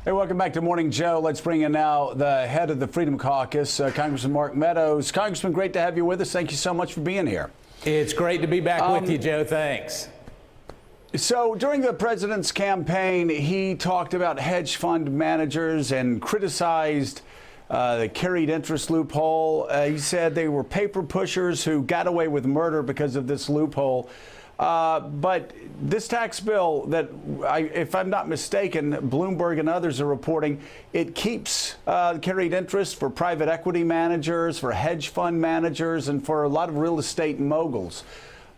Hey, welcome back to Morning Joe. Let's bring in now the head of the Freedom Caucus, Congressman Mark Meadows. Congressman, great to have you with us. Thank you so much for being here. It's great to be back with you, Joe. Thanks. So during the president's campaign, he talked about hedge fund managers and criticized the carried interest loophole. He said they were paper pushers who got away with murder because of this loophole. But this tax bill that, if I'm not mistaken, Bloomberg and others are reporting, it keeps carried interest for private equity managers, for hedge fund managers, and for a lot of real estate moguls.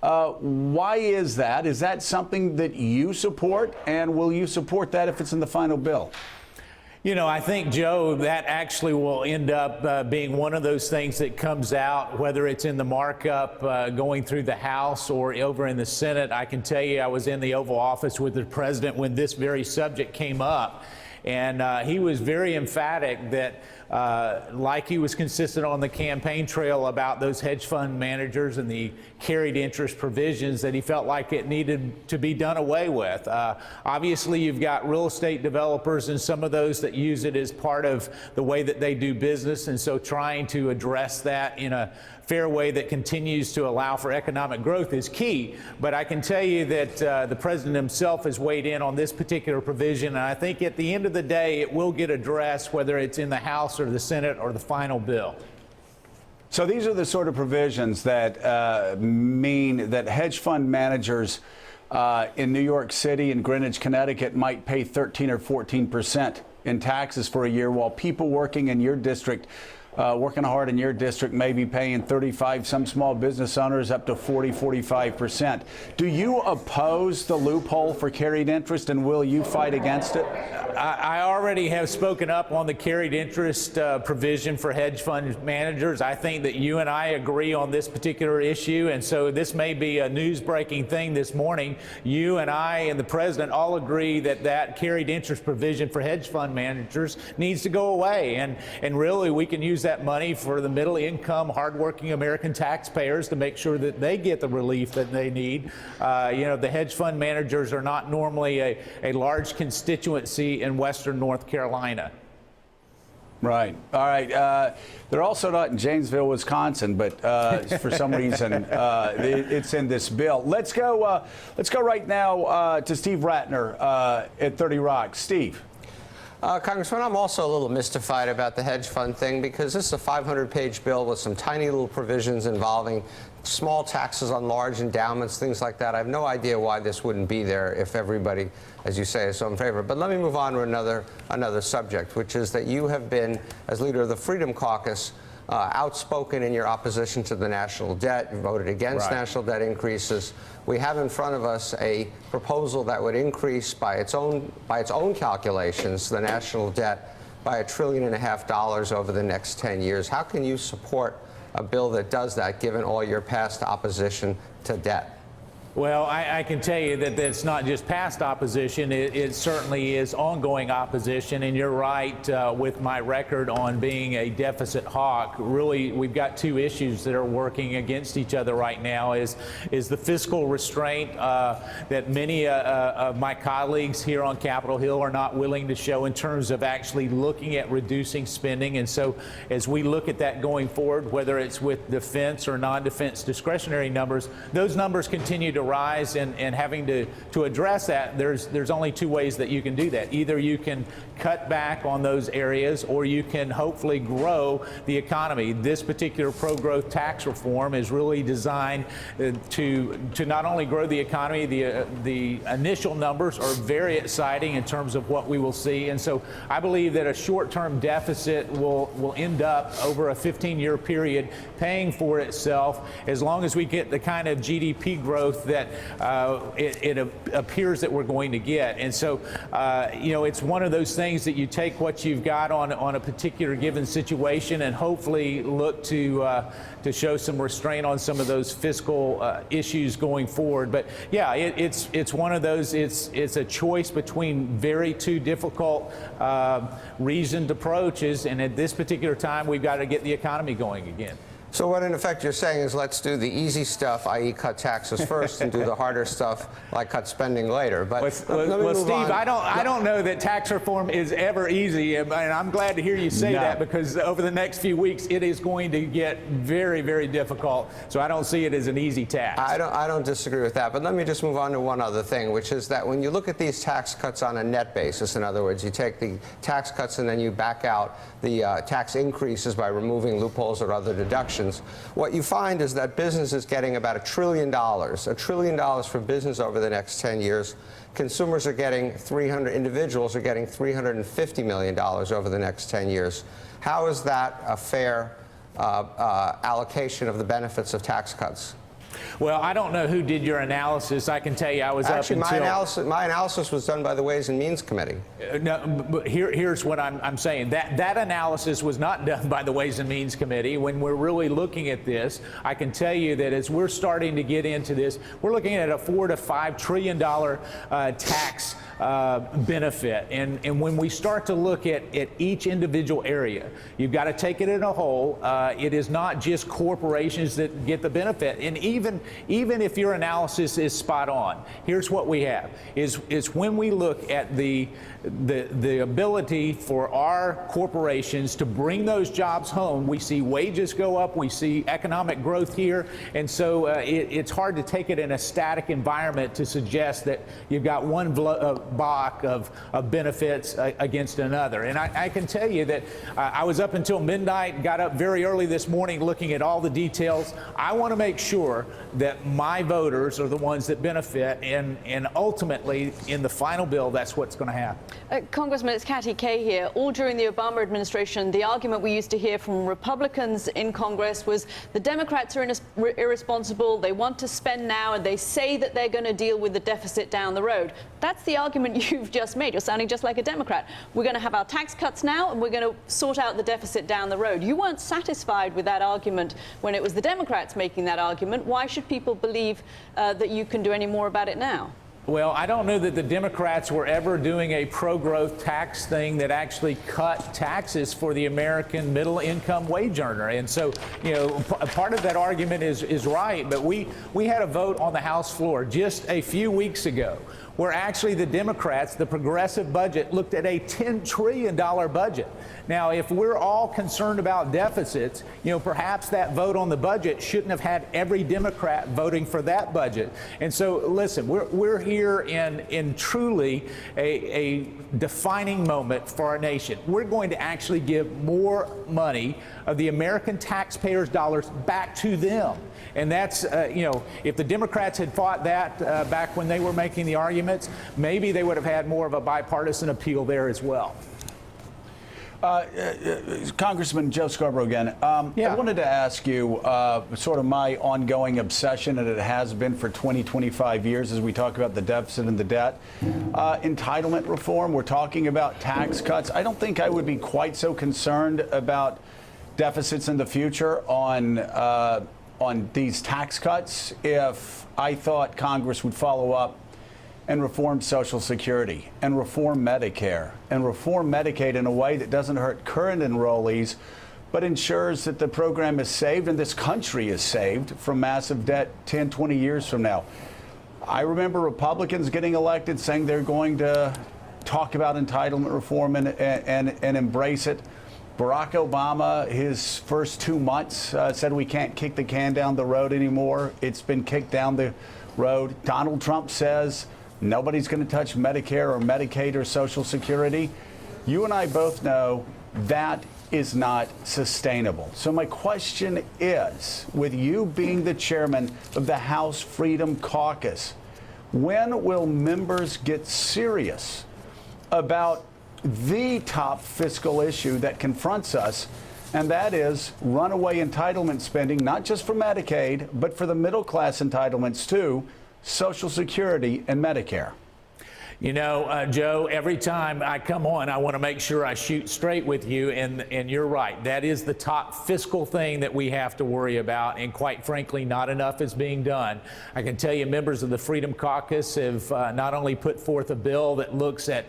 Why is that? Is that something that you support? And will you support that if it's in the final bill? You know, I think, Joe, that actually will end up being one of those things that comes out, whether it's in the markup going through the House or over in the Senate. I can tell you I was in the Oval Office with the president when this very subject came up. And he was very emphatic that, like he was consistent on the campaign trail about those hedge fund managers and the carried interest provisions, that he felt like it needed to be done away with. Obviously, you've got real estate developers and some of those that use it as part of the way that they do business. And so trying to address that in a fair way that continues to allow for economic growth is key. But I can tell you that the president himself has weighed in on this particular provision. And I think at the end of the day, it will get addressed, whether it's in the House or the Senate or the final bill. So these are the sort of provisions that mean that hedge fund managers in New York City and Greenwich, Connecticut might pay 13 or 14% in taxes for a year, while people working in your district working hard in your district may be paying 35, some small business owners up to 40, 45%. Do you oppose the loophole for carried interest, and will you fight against it? I already have spoken up on the carried interest provision for hedge fund managers. I think that you and I agree on this particular issue, and so this may be a news-breaking thing this morning. You and I and the president all agree that that carried interest provision for hedge fund managers needs to go away, and really we can use that money for the middle-income, hardworking American taxpayers to make sure that they get the relief that they need. You know, the hedge fund managers are not normally a large constituency in Western North Carolina. Right. All right. They're also not in Janesville, Wisconsin, but for some reason it's in this bill. Let's go right now to Steve Ratner at 30 Rock. Steve. Congressman, I'm also a little mystified about the hedge fund thing, because this is a 500-page bill with some tiny little provisions involving small taxes on large endowments, things like that. I have no idea why this wouldn't be there if everybody, as you say, is so in favor. But let me move on to another subject, which is that you have been, as leader of the Freedom Caucus, outspoken in your opposition to the national debt. You voted against national debt increases. We have in front of us a proposal that would increase by its own calculations the national debt by $1.5 trillion over the next 10 years. How can you support a bill that does that, given all your past opposition to debt? Well, I can tell you that it's not just past opposition. It certainly is ongoing opposition. And you're right with my record on being a deficit hawk. Really, we've got two issues that are working against each other right now. Is the fiscal restraint that many of my colleagues here on Capitol Hill are not willing to show in terms of actually looking at reducing spending. And so as we look at that going forward, whether it's with defense or non-defense discretionary numbers, those numbers continue to rise, and having to address that, there's only two ways that you can do that. Either you can cut back on those areas, or you can hopefully grow the economy. This particular pro-growth tax reform is really designed to not only grow the economy. The initial numbers are very exciting in terms of what we will see, and so I believe that a short-term deficit will end up over a 15-year period paying for itself, as long as we get the kind of GDP growth that it appears that we're going to get. And so, you know, it's one of those things that you take what you've got on a particular given situation and hopefully look to show some restraint on some of those fiscal issues going forward. But yeah, it's one of those. It's a choice between two difficult reasoned approaches, and at this particular time, we've got to get the economy going again. So what, in effect, you're saying is let's do the easy stuff, i.e. cut taxes first, and do the harder stuff, like cut spending later. But let me well, move Steve, on. I don't know that tax reform is ever easy, and I'm glad to hear you say No. that, because over the next few weeks it is going to get very, very difficult. So I don't see it as an easy task. I don't disagree with that, but let me just move on to one other thing, which is that when you look at these tax cuts on a net basis, in other words, you take the tax cuts and then you back out the tax increases by removing loopholes or other deductions, what you find is that business is getting about $1 trillion for business over the next 10 years. Consumers are getting individuals are getting $350 million over the next 10 years. How is that a fair allocation of the benefits of tax cuts? Well, I don't know who did your analysis. I can tell you I was Actually, up until... my analysis was done by the Ways and Means Committee. No, but here's what I'm saying. That analysis was not done by the Ways and Means Committee. When we're really looking at this, I can tell you that as we're starting to get into this, we're looking at a $4 to $5 trillion tax benefit. And when we start to look at each individual area, you've got to take it in a whole. It is not just corporations that get the benefit. And even if your analysis is spot on, here's what we have is when we look at the ability for our corporations to bring those jobs home, we see wages go up, we see economic growth here, and so it's hard to take it in a static environment to suggest that you've got one block of benefits against another. And I can tell you that I was up until midnight, got up very early this morning looking at all the details. I want to make sure that my voters are the ones that benefit, and ultimately in the final bill, that's what's going to happen. Congressman, it's Katty Kay here. All during the Obama administration, the argument we used to hear from Republicans in Congress was the Democrats are irresponsible, they want to spend now, and they say that they're going to deal with the deficit down the road. That's the argument you've just made. You're sounding just like a Democrat. We're going to have our tax cuts now, and we're going to sort out the deficit down the road. You weren't satisfied with that argument when it was the Democrats making that argument. Why should people believe that you can do any more about it now? Well, I don't know that the Democrats were ever doing a pro-growth tax thing that actually cut taxes for the American middle-income wage earner. And so, you know, part of that argument is right, but we had a vote on the House floor just a few weeks ago where actually the Democrats, the progressive budget, looked at a $10 trillion budget. Now, if we're all concerned about deficits, you know, perhaps that vote on the budget shouldn't have had every Democrat voting for that budget. And so, listen, we're here in truly a defining moment for our nation. We're going to actually give more money of the American taxpayers' dollars back to them. And that's, you know, if the Democrats had fought that back when they were making the arguments, maybe they would have had more of a bipartisan appeal there as well. Congressman Joe Scarborough again. Yeah. I wanted to ask you sort of my ongoing obsession, and it has been for 20, 25 years as we talk about the deficit and the debt. Entitlement reform, we're talking about tax cuts. I don't think I would be quite so concerned about deficits in the future on these tax cuts if I thought Congress would follow up and reform Social Security and reform Medicare and reform Medicaid in a way that doesn't hurt current enrollees but ensures that the program is saved and this country is saved from massive debt 10, 20 years from now. I remember Republicans getting elected saying they're going to talk about entitlement reform and embrace it. Barack Obama, his first 2 months, said we can't kick the can down the road anymore. It's been kicked down the road. Donald Trump says nobody's going to touch Medicare or Medicaid or Social Security. You and I both know that is not sustainable. So my question is, with you being the chairman of the House Freedom Caucus, when will members get serious about the top fiscal issue that confronts us, and that is runaway entitlement spending, not just for Medicaid, but for the middle class entitlements too, Social Security and Medicare? You know, Joe, every time I come on, I want to make sure I shoot straight with you, and you're right. That is the top fiscal thing that we have to worry about, and quite frankly, not enough is being done. I can tell you members of the Freedom Caucus have not only put forth a bill that looks at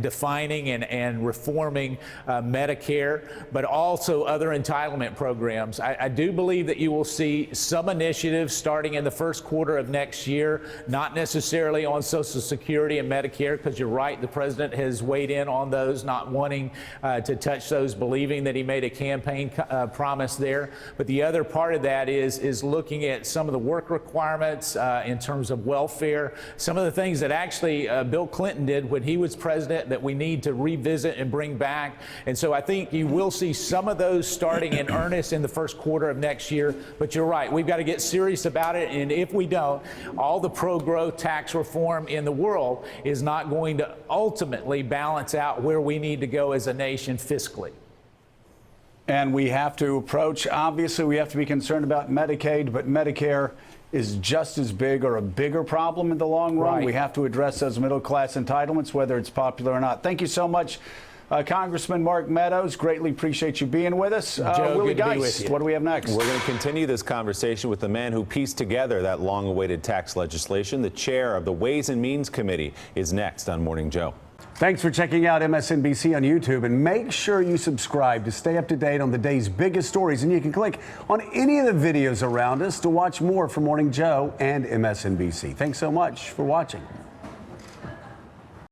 defining and reforming Medicare, but also other entitlement programs. I do believe that you will see some initiatives starting in the first quarter of next year, not necessarily on Social Security and Medicare, because you're right, the president has weighed in on those, not wanting to touch those, believing that he made a campaign promise there. But the other part of that is looking at some of the work requirements in terms of welfare, some of the things that actually Bill Clinton did when he was president that we need to revisit and bring back. And so I think you will see some of those starting in earnest in the first quarter of next year. But you're right, we've got to get serious about it. And if we don't, all the pro-growth tax reform in the world is not going to ultimately balance out where we need to go as a nation fiscally. And we have to approach, obviously, we have to be concerned about Medicaid, but Medicare is just as big or a bigger problem in the long run. Right. We have to address those middle-class entitlements, whether it's popular or not. Thank you so much, Congressman Mark Meadows. Greatly appreciate you being with us. Joe, Willie good to be with Geist, you. what do we have next? We're going to continue this conversation with the man who pieced together that long-awaited tax legislation. The chair of the Ways and Means Committee is next on Morning Joe. Thanks for checking out MSNBC on YouTube, and make sure you subscribe to stay up to date on the day's biggest stories. And you can click on any of the videos around us to watch more from Morning Joe and MSNBC. Thanks so much for watching.